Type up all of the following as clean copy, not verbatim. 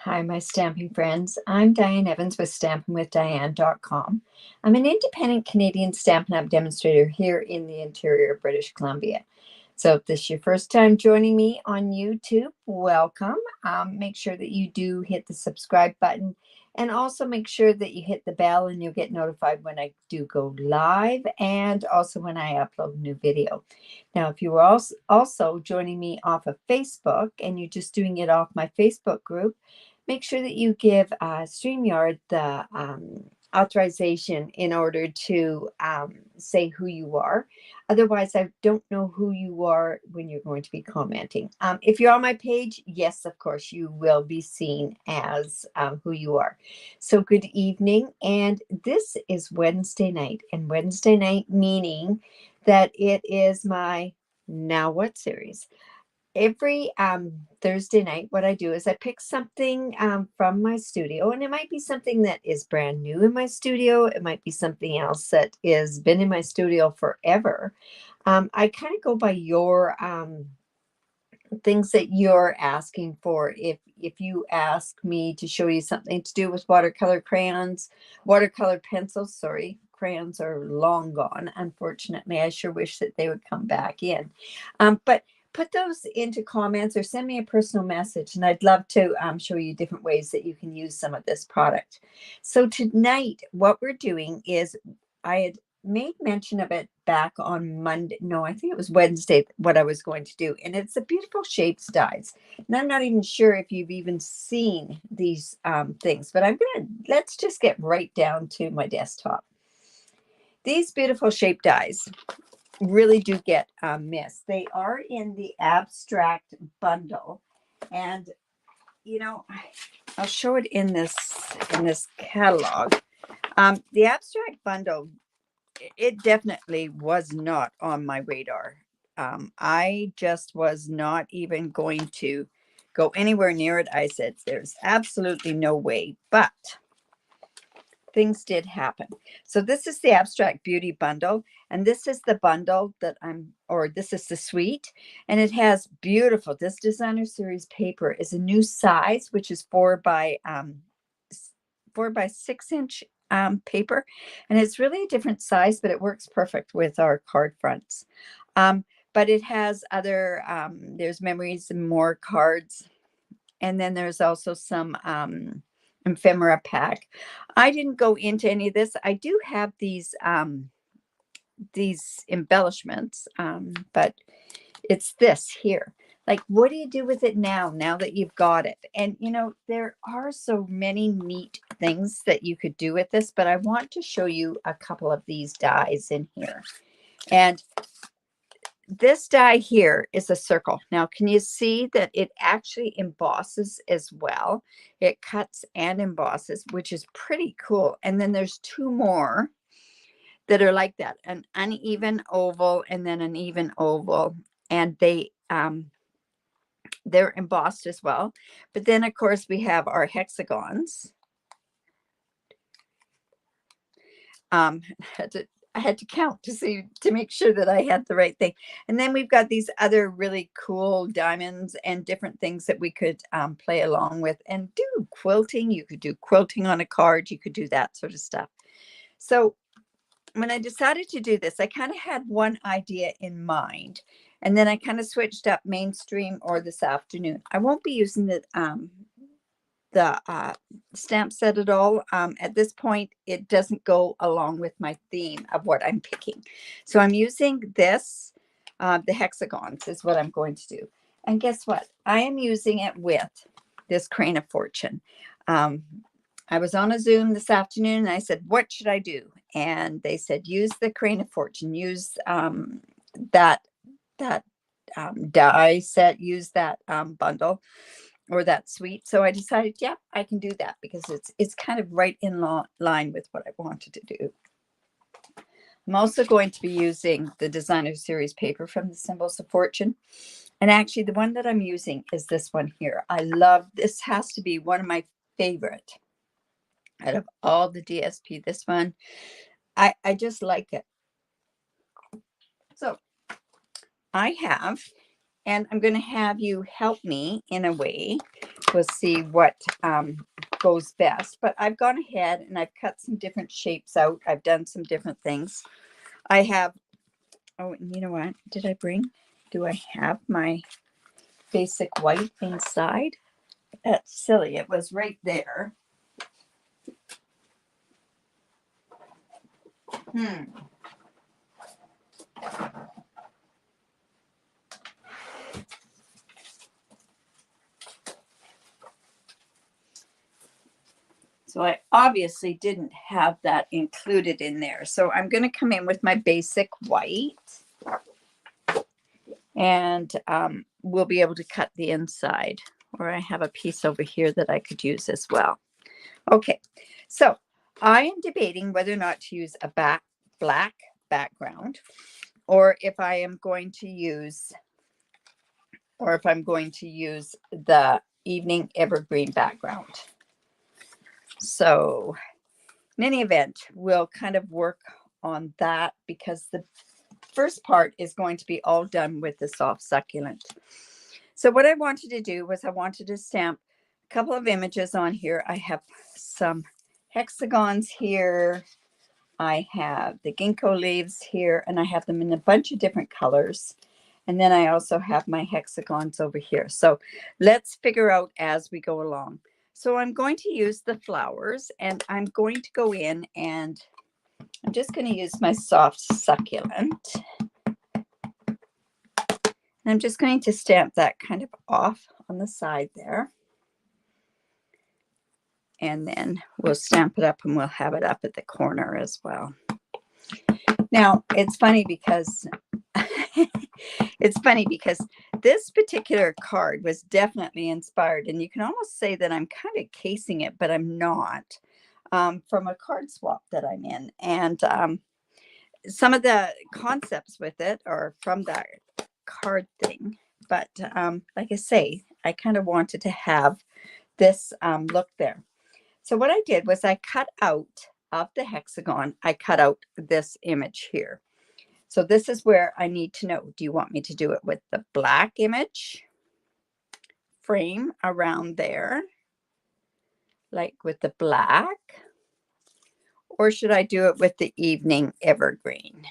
Hi, my stamping friends. I'm Diane Evans with stampingwithdiane.com. I'm an independent Canadian Stampin' Up! Demonstrator here in the interior of British Columbia. So if this is your first time joining me on YouTube, welcome. Make sure that you do hit the subscribe button and also make sure that you hit the bell and you'll get notified when I do go live and also when I upload a new video. Now, if you were also joining me off of Facebook and you're just doing it off my Facebook group, make sure that you give StreamYard the authorization in order to say who you are. Otherwise, I don't know who you are when you're going to be commenting. If you're on my page, yes, of course, you will be seen as who you are. So good evening. And this is Wednesday night. And Wednesday night meaning that it is my Now What series. Every Thursday night, what I do is I pick something from my studio, and it might be something that is brand new in my studio. It might be something else that has been in my studio forever. I kind of go by your things that you're asking for. If you ask me to show you something to do with watercolor pencils, sorry, crayons are long gone. Unfortunately, I sure wish that they would come back in. But put those into comments or send me a personal message, and I'd love to show you different ways that you can use some of this product. So tonight, what we're doing is, I had made mention of it back on Monday. No, I think it was Wednesday, what I was going to do. And it's the Beautiful Shapes dies. And I'm not even sure if you've even seen these things, but let's just get right down to my desktop. These Beautiful Shape dies really do get missed. They are in the abstract bundle, and I'll show it in this catalog. The abstract bundle, it definitely was not on my radar. I just was not even going to go anywhere near it. I said there's absolutely no way, but things did happen. So this is the Abstract Beauty bundle, and this is the bundle that this is the suite, and it has beautiful, this designer series paper is a new size, which is 4 by 6 inch paper, and it's really a different size, but it works perfect with our card fronts. But it has other, there's memories and more cards, and then there's also some ephemera pack. I didn't go into any of this. I do have these embellishments, but it's this here. Like, what do you do with it now that you've got it? And there are so many neat things that you could do with this, but I want to show you a couple of these dies in here. And this die here is a circle. Now, can you see that it actually embosses as well? It cuts and embosses, which is pretty cool. And then there's 2 more that are like that, an uneven oval and then an even oval. And they're embossed as well. But then, of course, we have our hexagons. I had to count to make sure that I had the right thing. And then we've got these other really cool diamonds and different things that we could play along with and do quilting. You could do quilting on a card. You could do that sort of stuff. So when I decided to do this, I kind of had one idea in mind, and then I kind of switched up mainstream or this afternoon. I won't be using the stamp set at all. At this point, it doesn't go along with my theme of what I'm picking. So I'm using this, the hexagons is what I'm going to do. And guess what? I am using it with this Crane of Fortune. I was on a Zoom this afternoon and I said, what should I do? And they said, use the Crane of Fortune, use that die set, use that bundle or that suite. So I decided, yeah, I can do that because it's kind of right in line with what I wanted to do. I'm also going to be using the designer series paper from the Symbols of Fortune. And actually the one that I'm using is this one here. I love, this has to be one of my favorite out of all the DSP. This one, I just like it. So I have, and I'm going to have you help me in a way we'll see what goes best. But I've gone ahead and I've cut some different shapes out. I've done some different things. I have, oh, and you know what? Do I have my basic white inside? That's silly. It was right there. So I obviously didn't have that included in there. So I'm going to come in with my basic white. And we'll be able to cut the inside. Or I have a piece over here that I could use as well. Okay, so I am debating whether or not to use a black background, or if I'm going to use the evening evergreen background. So in any event, we'll kind of work on that because the first part is going to be all done with the soft succulent. So what I wanted to do was I wanted to stamp a couple of images on here. I have some hexagons here. I have the ginkgo leaves here, and I have them in a bunch of different colors. And then I also have my hexagons over here. So let's figure out as we go along. So I'm going to use the flowers, and I'm going to go in and I'm just going to use my soft succulent. And I'm just going to stamp that kind of off on the side there. And then we'll stamp it up and we'll have it up at the corner as well. Now, it's funny because this particular card was definitely inspired, and you can almost say that I'm kind of casing it, but I'm not, from a card swap that I'm in. And some of the concepts with it are from that card thing. But like I say, I kind of wanted to have this look there. So what I did was I cut out of the hexagon, I cut out this image here. So this is where I need to know, do you want me to do it with the black image frame around there, like with the black, or should I do it with the evening evergreen?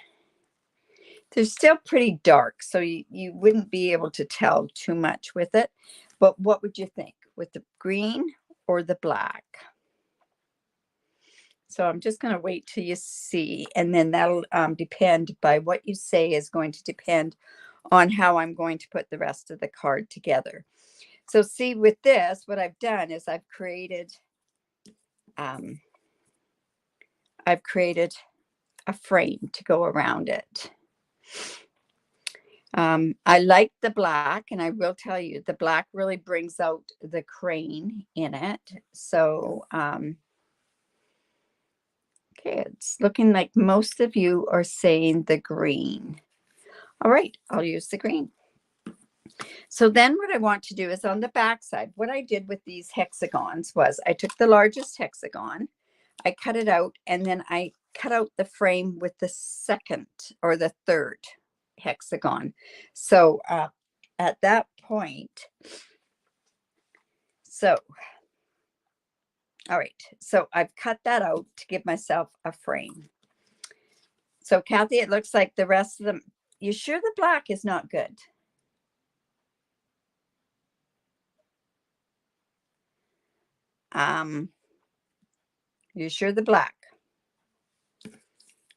They're still pretty dark, so you wouldn't be able to tell too much with it. But what would you think, with the green or the black? So I'm just going to wait till you see, and then that'll depend by what you say is going to depend on how I'm going to put the rest of the card together. So see, with this, what I've done is I've created a frame to go around it. I like the black, and I will tell you, the black really brings out the crane in it. So, okay, it's looking like most of you are saying the green. All right, I'll use the green. So then what I want to do is on the back side, what I did with these hexagons was I took the largest hexagon, I cut it out, and then I cut out the frame with the second or the third hexagon. So at that point, all right, so I've cut that out to give myself a frame. So Kathy, it looks like the rest of them, you sure the black is not good? You sure the black?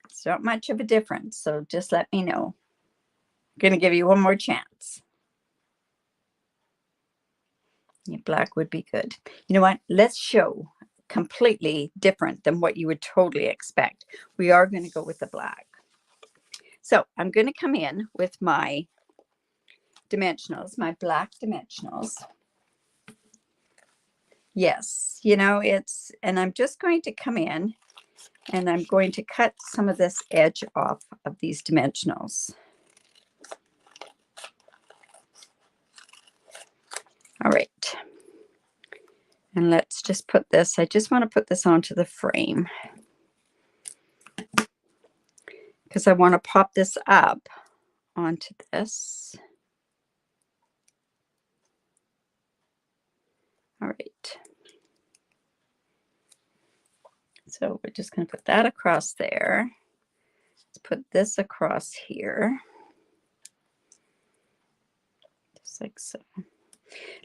It's not much of a difference, so just let me know. I'm going to give you one more chance. Yeah, black would be good. You know what? Let's show completely different than what you would totally expect. We are going to go with the black. So I'm going to come in with my dimensionals, my black dimensionals. Yes, you know, and I'm just going to come in and I'm going to cut some of this edge off of these dimensionals. All right. And let's just put this, I just want to put this onto the frame because I want to pop this up onto this. All right. So we're just going to put that across there. Let's put this across here. Just like so.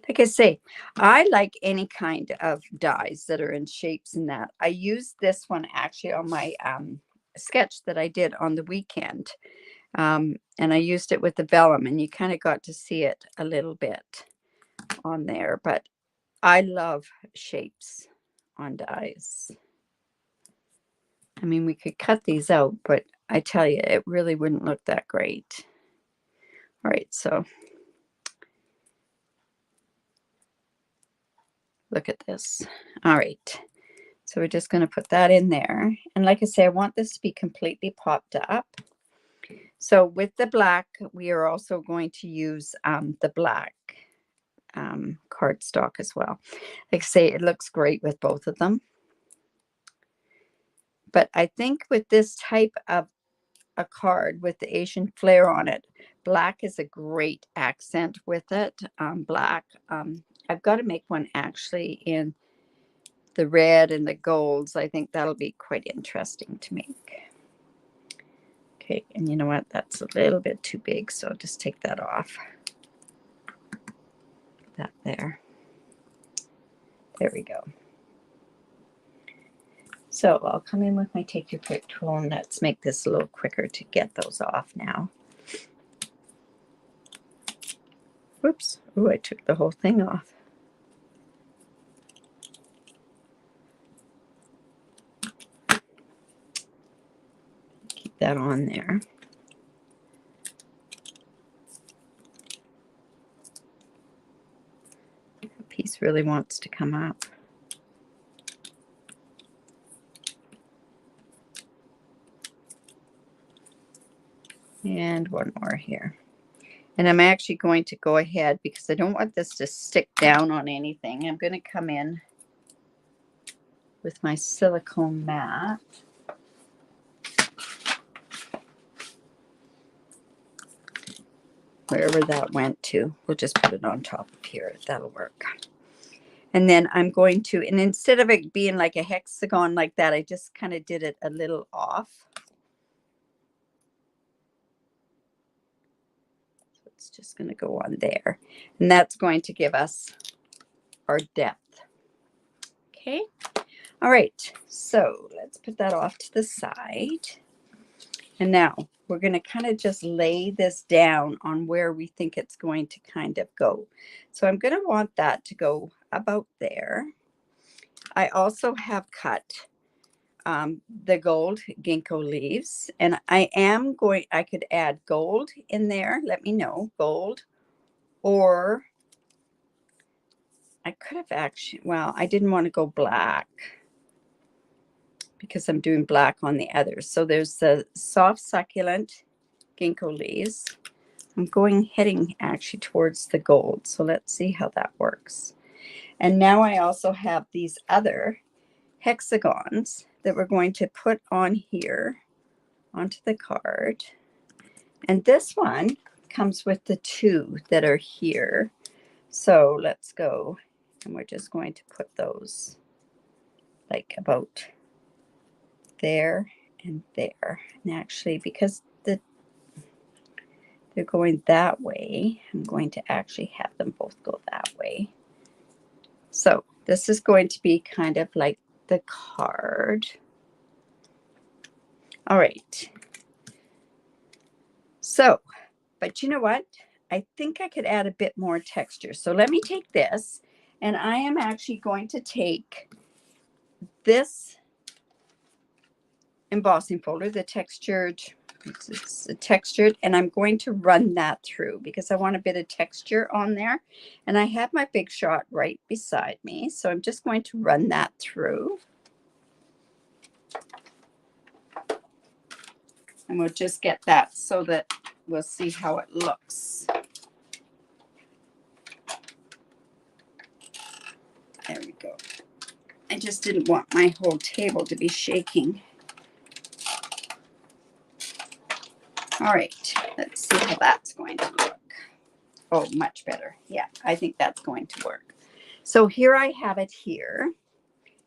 Like I say, I like any kind of dies that are in shapes and that. I used this one actually on my sketch that I did on the weekend. And I used it with the vellum, and you kind of got to see it a little bit on there. But I love shapes on dies. I mean, we could cut these out, but I tell you, it really wouldn't look that great. All right, so look at this. All right, so we're just going to put that in there. And like I say, I want this to be completely popped up. So with the black, we are also going to use the black cardstock as well. Like I say, it looks great with both of them. But I think with this type of a card with the Asian flair on it, black is a great accent with it. Black. I've got to make one actually in the red and the golds. I think that'll be quite interesting to make. Okay, and you know what? That's a little bit too big, so I'll just take that off. That there. There we go. So I'll come in with my Take Your Pick tool, and let's make this a little quicker to get those off now. Whoops. Ooh, I took the whole thing off. Keep that on there. The piece really wants to come up. And one more here. And I'm actually going to go ahead, because I don't want this to stick down on anything. I'm going to come in with my silicone mat. Wherever that went to, we'll just put it on top of here. That'll work. And then I'm going to, and instead of it being like a hexagon like that, I just kind of did it a little off. So it's just going to go on there. And that's going to give us our depth. Okay. All right. So let's put that off to the side. And now we're going to kind of just lay this down on where we think it's going to kind of go. So I'm going to want that to go about there. I also have cut the gold ginkgo leaves, and I could add gold in there. Let me know, gold, or I could have actually, well, I didn't want to go black because I'm doing black on the others. So there's the soft succulent ginkgo leaves. I'm heading actually towards the gold. So let's see how that works. And now I also have these other hexagons that we're going to put on here onto the card. And this one comes with the two that are here. So let's go, and we're just going to put those like about there and there. And actually, because they're going that way, I'm going to actually have them both go that way. So this is going to be kind of like the card. All right. So, but you know what? I think I could add a bit more texture. So let me take this, and I am actually going to take this embossing folder, the textured, it's textured, and I'm going to run that through because I want a bit of texture on there. And I have my Big Shot right beside me. So I'm just going to run that through. And we'll just get that so that we'll see how it looks. There we go. I just didn't want my whole table to be shaking. All right, let's see how that's going to look. Oh, much better. Yeah, I think that's going to work. So here I have it here.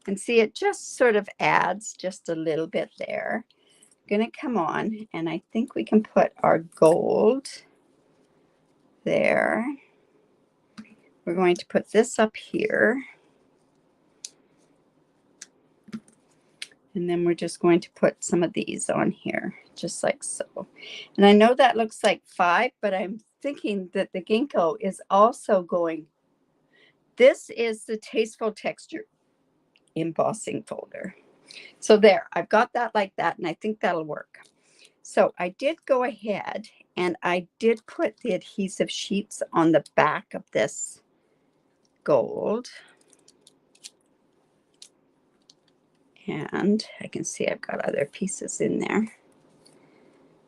And see, it just sort of adds just a little bit there. I'm going to come on, and I think we can put our gold there. We're going to put this up here. And then we're just going to put some of these on here, just like so. And I know that looks like 5, but I'm thinking that the ginkgo is also going. This is the Tasteful Texture embossing folder. So there, I've got that like that, and I think that'll work. So I did go ahead and I did put the adhesive sheets on the back of this gold. And I can see I've got other pieces in there.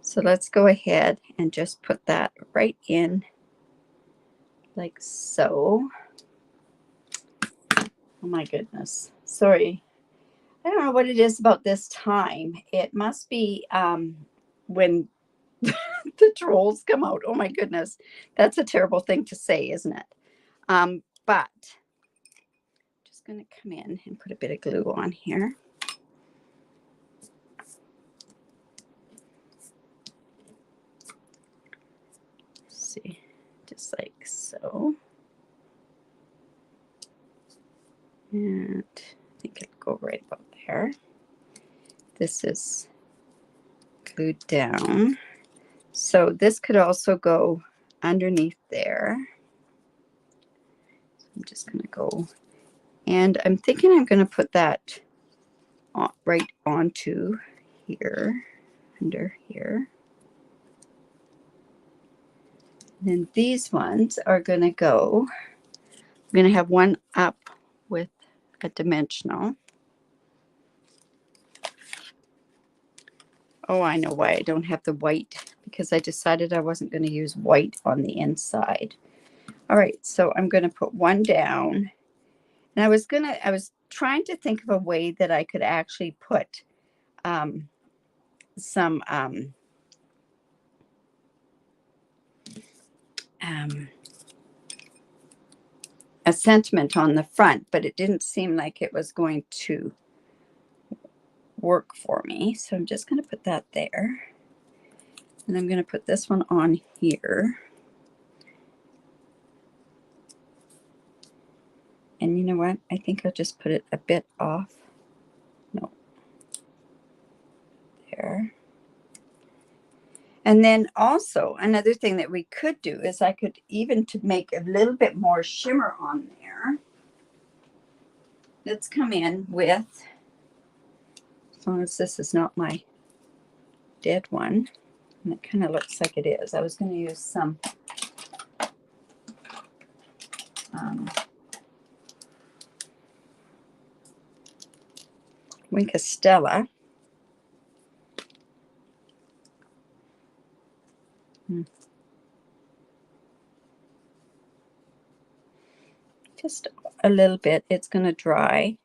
So let's go ahead and just put that right in like so. Oh my goodness. Sorry. I don't know what it is about this time. It must be when the trolls come out. Oh my goodness. That's a terrible thing to say, isn't it? But I'm just going to come in and put a bit of glue on here. Let's see, just like so. And I think it'll go right about there. This is glued down. So this could also go underneath there. So I'm just going to go, and I'm thinking I'm going to put that right onto here, under here. And then these ones are going to go, I'm going to have one up with a dimensional. Oh, I know why I don't have the white, because I decided I wasn't going to use white on the inside. All right, so I'm going to put one down, and I was trying to think of a way that I could actually put some a sentiment on the front, but it didn't seem like it was going to work for me. So I'm just going to put that there. And I'm going to put this one on here. And you know what? I think I'll just put it a bit off. No. There. And then also another thing that we could do is I could even to make a little bit more shimmer on there. Let's come in with, as long as this is not my dead one, and it kind of looks like it is. I was going to use some Winkastella. Just a little bit. It's going to dry.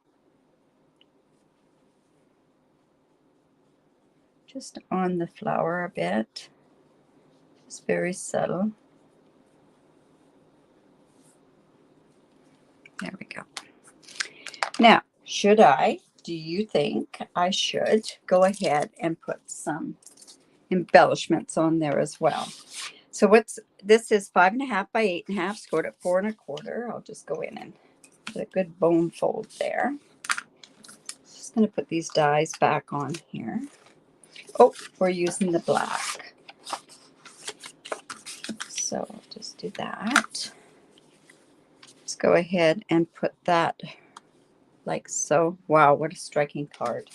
Just on the flower a bit. Just very subtle. There we go. Now, do you think I should go ahead and put some embellishments on there as well? So this is 5.5 by 8.5, scored at 4 1/4. I'll just go in and put a good bone fold there. Just going to put these dies back on here. Oh, we're using the black. So I'll just do that. Let's go ahead and put that like so. Wow, what a striking card.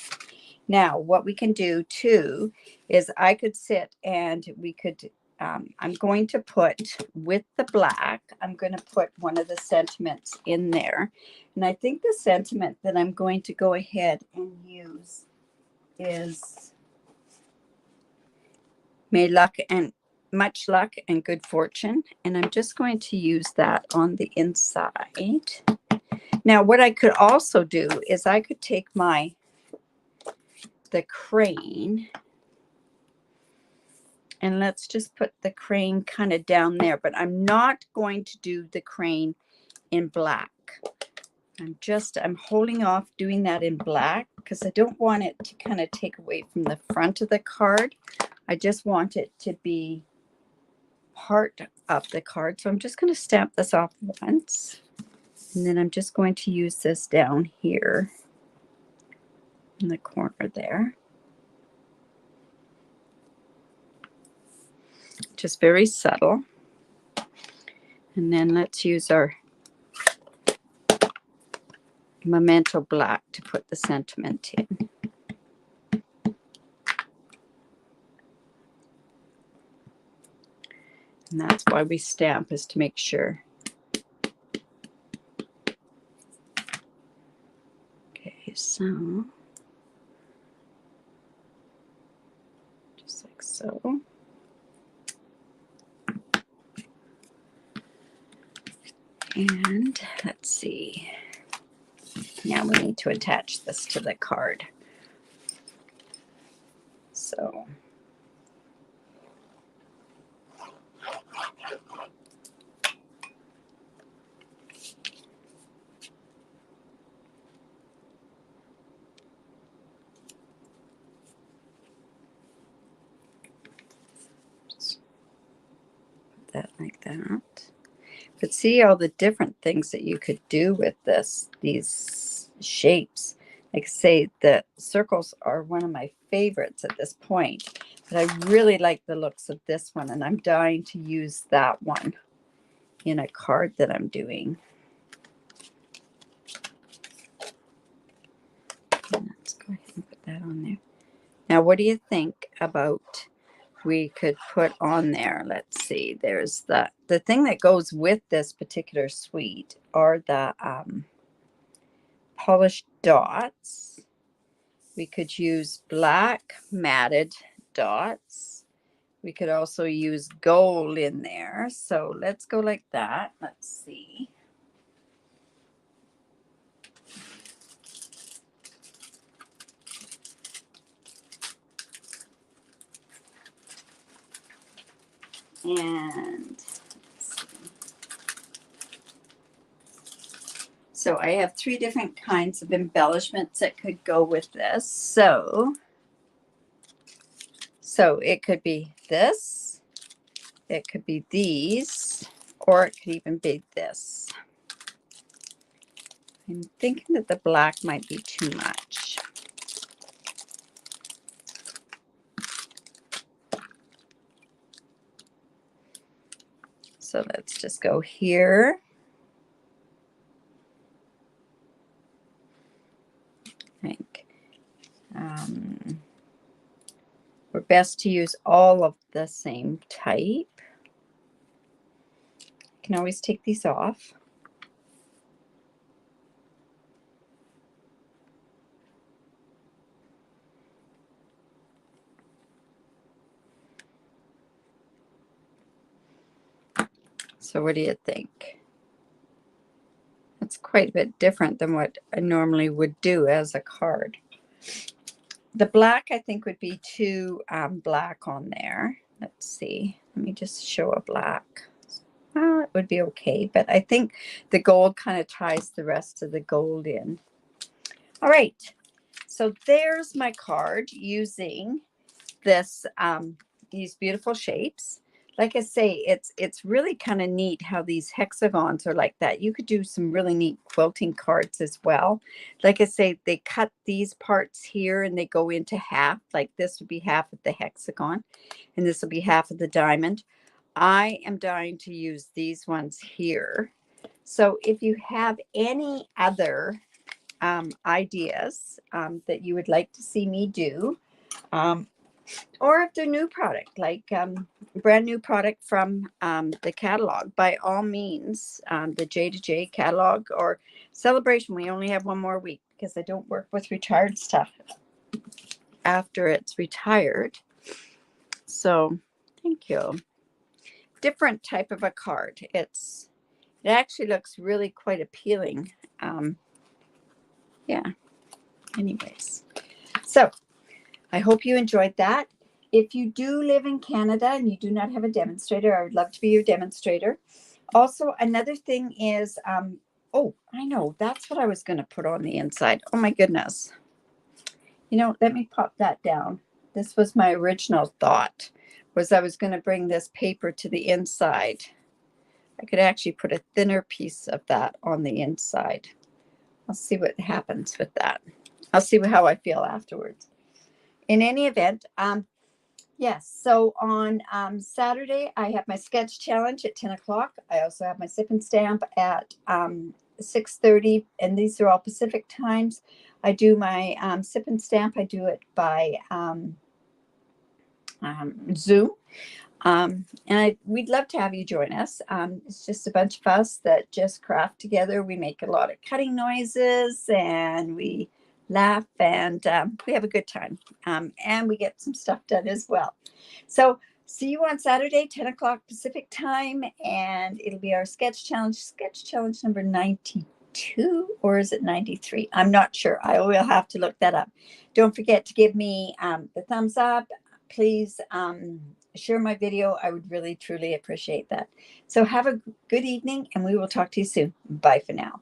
Now, what we can do too is I could sit and we could, I'm going to put with the black, I'm going to put one of the sentiments in there. And I think the sentiment that I'm going to go ahead and use is much luck and good fortune. And I'm just going to use that on the inside. Now, what I could also do is I could take the crane, and let's just put the crane kind of down there, but I'm not going to do the crane in black. I'm holding off doing that in black because I don't want it to kind of take away from the front of the card. I just want it to be part of the card. So I'm just going to stamp this off once. And then I'm just going to use this down here in the corner there. Just very subtle. And then let's use our Memento Black to put the sentiment in. And that's why we stamp, is to make sure. Okay, so just like so. And let's see. Now we need to attach this to the card. So just put that like that. But see all the different things that you could do with these shapes. Like say, the circles are one of my favorites at this point, but I really like the looks of this one, and I'm dying to use that one in a card that I'm doing. And let's go ahead and put that on there. Now, what do you think about, we could put on there, let's see, there's the thing that goes with this particular suite are the polished dots. We could use black matted dots. We could also use gold in there. So let's go like that. Let's see. And so I have 3 different kinds of embellishments that could go with this. So it could be this, it could be these, or it could even be this. I'm thinking that the black might be too much. So let's just go here. I think we're best to use all of the same type. You can always take these off. So what do you think? That's quite a bit different than what I normally would do as a card. The black, I think, would be too black on there. Let's see. Let me just show a black. Well, it would be okay, but I think the gold kind of ties the rest of the gold in. All right. So there's my card using this these beautiful shapes. Like I say, it's really kind of neat how these hexagons are like that. You could do some really neat quilting cards as well. Like I say, they cut these parts here and they go into half. Like this would be half of the hexagon and this will be half of the diamond. I am dying to use these ones here. So if you have any other ideas that you would like to see me do, or if they're new product, like brand new product from the catalog, by all means, the J2J catalog or celebration. We only have one more week because I don't work with retired stuff after it's retired. So thank you. Different type of a card. It actually looks really quite appealing. Yeah. Anyways, so I hope you enjoyed that. If you do live in Canada and you do not have a demonstrator, I would love to be your demonstrator. Also, another thing is Oh, I know. That's what I was going to put on the inside. Oh my goodness. You know, let me pop that down. This was my original thought, was I was going to bring this paper to the inside. I could actually put a thinner piece of that on the inside. I'll see what happens with that. I'll see how I feel afterwards. In any event, yes, so on Saturday, I have my sketch challenge at 10 o'clock. I also have my sip and stamp at 6:30, and these are all Pacific times. I do my sip and stamp. I do it by Zoom. We'd love to have you join us. It's just a bunch of us that just craft together. We make a lot of cutting noises and we laugh and we have a good time. And we get some stuff done as well. So see you on Saturday, 10 o'clock Pacific time. And it'll be our sketch challenge number 92, or is it 93? I'm not sure. I will have to look that up. Don't forget to give me the thumbs up. Please share my video. I would really, truly appreciate that. So have a good evening and we will talk to you soon. Bye for now.